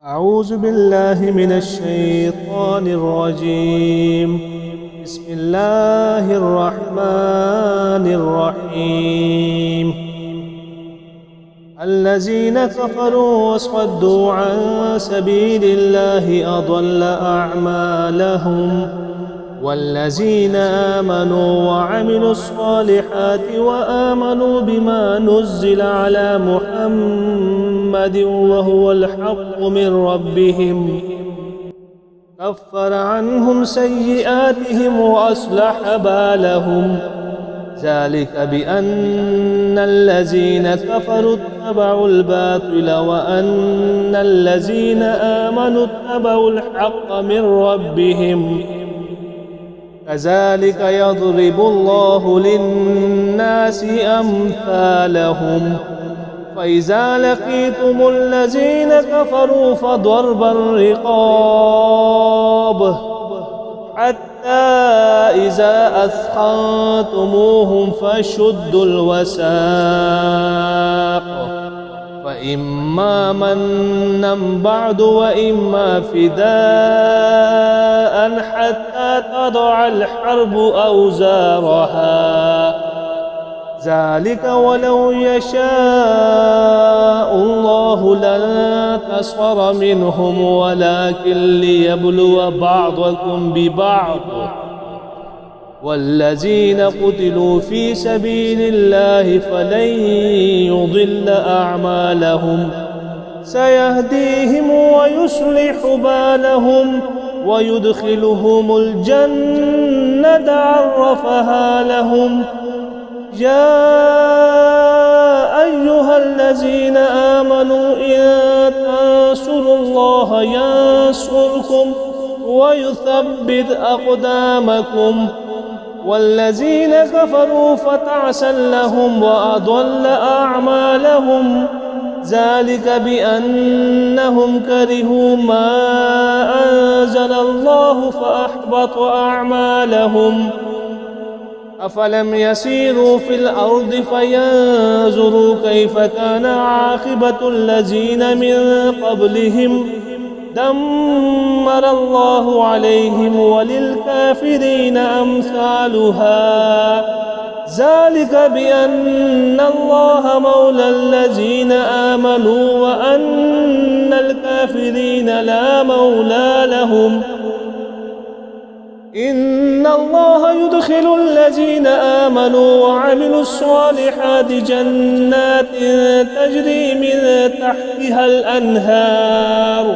أعوذ بالله من الشيطان الرجيم. بسم الله الرحمن الرحيم. الذين كفروا وصدوا عن سبيل الله أضل أعمالهم، والذين آمنوا وعملوا الصالحات وآمنوا بما نزل على محمد وهو الحق من ربهم كفر عنهم سيئاتهم وأصلح بالهم، ذلك بأن الذين كفروا اتبعوا الباطل وأن الذين آمنوا اتبعوا الحق من ربهم، كذلك يضرب الله للناس أمثالهم. فإذا لقيتم الذين كفروا فضرب الرقاب حتى إذا أثخنتموهم فشدوا الوثاق، فإما منا بعد وإما فداء حتى تضع الحرب أوزارها، ذلك ولو يشاء الله لانتصر منهم ولكن ليبلو بعضكم ببعض، والذين قتلوا في سبيل الله فلن يضل أعمالهم، سيهديهم ويصلح بالهم ويدخلهم الجنة عرفها لهم. يا أيها الذين آمنوا إن تنصروا الله ينصركم ويثبت أقدامكم، والذين كفروا فتعسا لهم وأضل أعمالهم، ذلك بأنهم كرهوا ما أنزل الله فأحبط أعمالهم. أفلم يسيروا في الأرض فينظروا كيف كان عاقبة الذين من قبلهم، دمر الله عليهم وللكافرين أمثالها، ذلك بأن الله مولى الذين آمنوا وأن الكافرين لا مولى لهم. إن الله يدخل الذين آمنوا وعملوا الصالحات جنات تجري من تحتها الأنهار،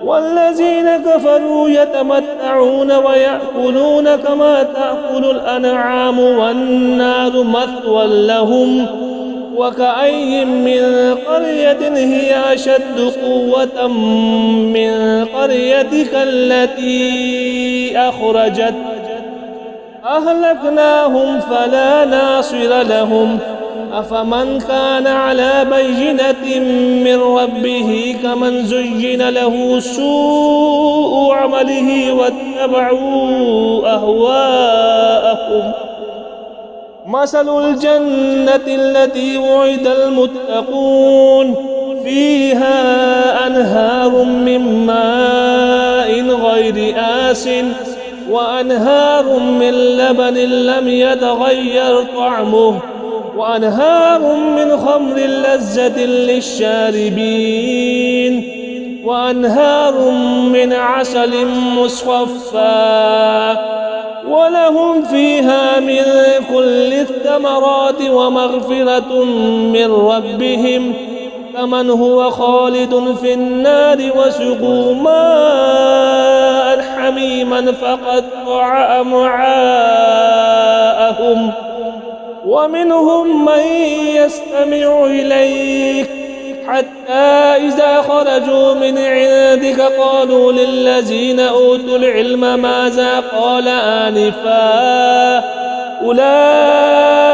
والذين كفروا يتمتعون ويأكلون كما تأكل الأنعام والنار مثوى لهم. وكأي من قرية هي أشد قوة من قريتك التي أخرجت أهلكناهم فلا ناصر لهم. أفمن كان على بينة من ربه كمن زين له سوء عمله واتبعوا أهواءهم. مثل الجنة التي وعد المتقون فيها أنهار من ماء غير آسٍ وأنهار من لبن لم يتغير طعمه وأنهار من خمر لذة للشاربين وأنهار من عسل مصفى، ولهم فيها من كل الثمرات ومغفرة من ربهم، كمن هو خالد في النار وسقوا ماء حميما فقطع أمعاءهم. ومنهم من يستمع إليك حتى إذا خرجوا من عندك قالوا للذين أوتوا العلم ماذا قال آنفا، أولئك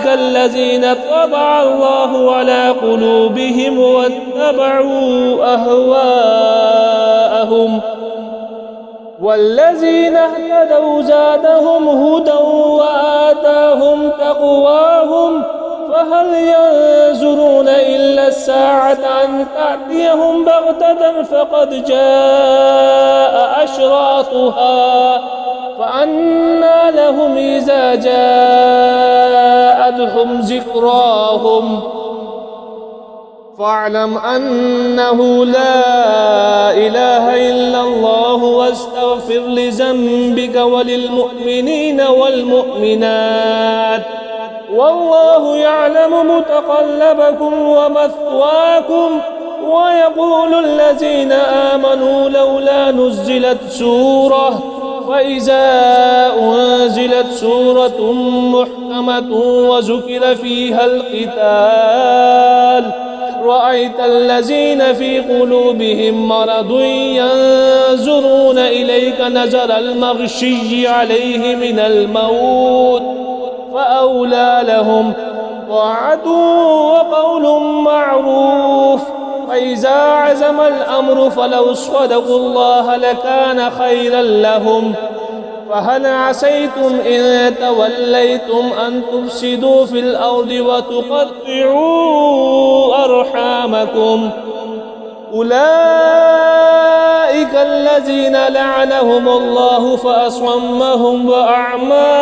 الذين طبع الله على قلوبهم واتبعوا أهواءهم. والذين اهتدوا زادهم هدى وآتاهم تقواهم فهل ينظرون إلا الساعة أن تأتيهم بغتة فقد جاء أشراطها فأنى لهم إذا جاءتهم ذكراهم فاعلم أنه لا إله إلا الله واستغفر لذنبك وللمؤمنين والمؤمنات والله يعلم متقلبكم ومثواكم. ويقول الذين آمنوا لولا نزلت سورة فإذا أنزلت سورة محكمة وذكر فيها القتال رأيت الذين في قلوبهم مرض ينظرون إليك نظر المغشي عليه من الموت فأولى لهم طاعة وقول معروف. فإذا عزم الأمر فلو صدقوا الله لكان خيرا لهم. فهل عسيتم إن توليتم أن تفسدوا في الأرض وتقطعوا أرحامكم أولئك الذين لعنهم الله فأصمهم وأعمى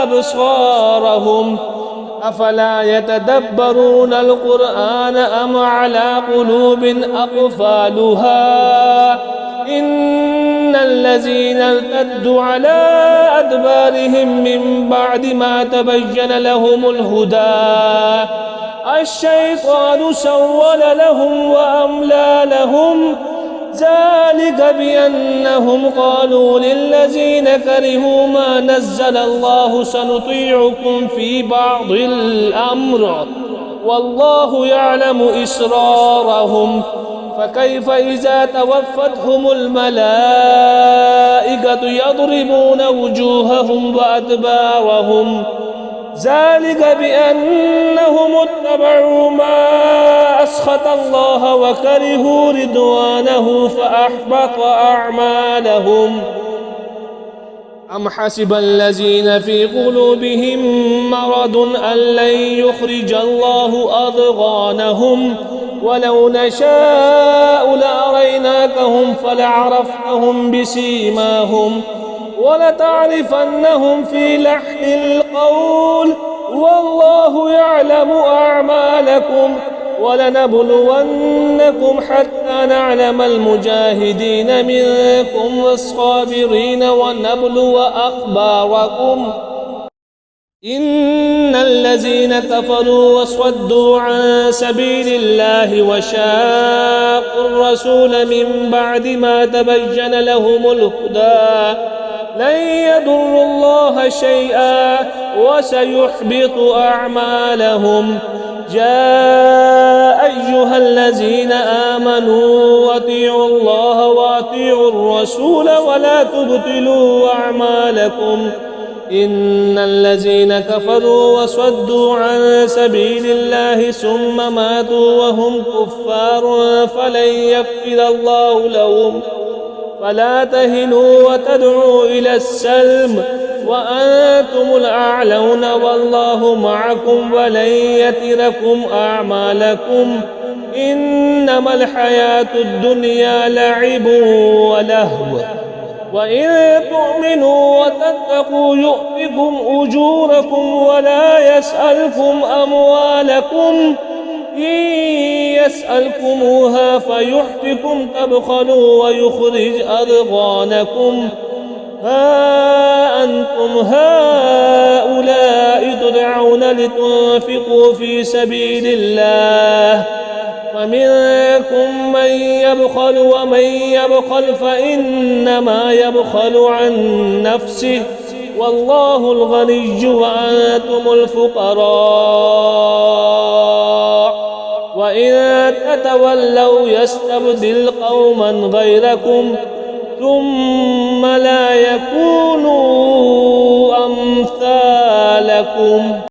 أبصارهم أفلا يتدبرون القرآن أم على قلوب أقفالها إن الذين ارتدوا على أدبارهم من بعد ما تبين لهم الهدى الشيطان سول لهم وأملى لهم ذلك بأنهم قالوا للذين كرهوا ما نزل الله سنطيعكم في بعض الأمر والله يعلم إسرارهم فكيف إذا توفتهم الملائكة يضربون وجوههم وأدبارهم ذلك بأنهم اتبعوا ما أسخط الله وكرهوا رضوانه فأحبط أعمالهم. أم حسب الذين في قلوبهم مرض أن لن يخرج الله أضغانهم ولو نشاء لأريناكهم فلعرفتهم بسيماهم ولتعرفنهم في لحن القول والله يعلم أعمالكم ولنبلونكم حتى نعلم المجاهدين منكم والصابرين ونبلو أخباركم. إن الذين كفروا وصدوا عن سبيل الله وشاقوا الرسول من بعد ما تبين لهم الهدى لن يضروا الله شيئا وسيحبط أعمالهم. يا أيها الذين آمنوا وأطيعوا الله وأطيعوا الرسول ولا تبطلوا أعمالكم. إن الذين كفروا وصدوا عن سبيل الله ثم ماتوا وهم كفار فلن يغفر الله لهم فلا تهنوا وتدعوا إلى السلم وأنتم الأعلون والله معكم ولن يتركم أعمالكم. إنما الحياة الدنيا لعب ولهو وإن تؤمنوا وتتقوا يؤتكم أجوركم ولا يسألكم أموالكم إن يسألكموها فيحفكم تبخلوا ويخرج أضغانكم. ها أنتم هؤلاء تدعون لتنفقوا في سبيل الله فمنكم من يبخل ومن يبخل فإنما يبخل عن نفسه والله الغني وأنتم الفقراء وإن تتولوا يستبدل قوما غيركم ثم لا يكونوا أمثالكم.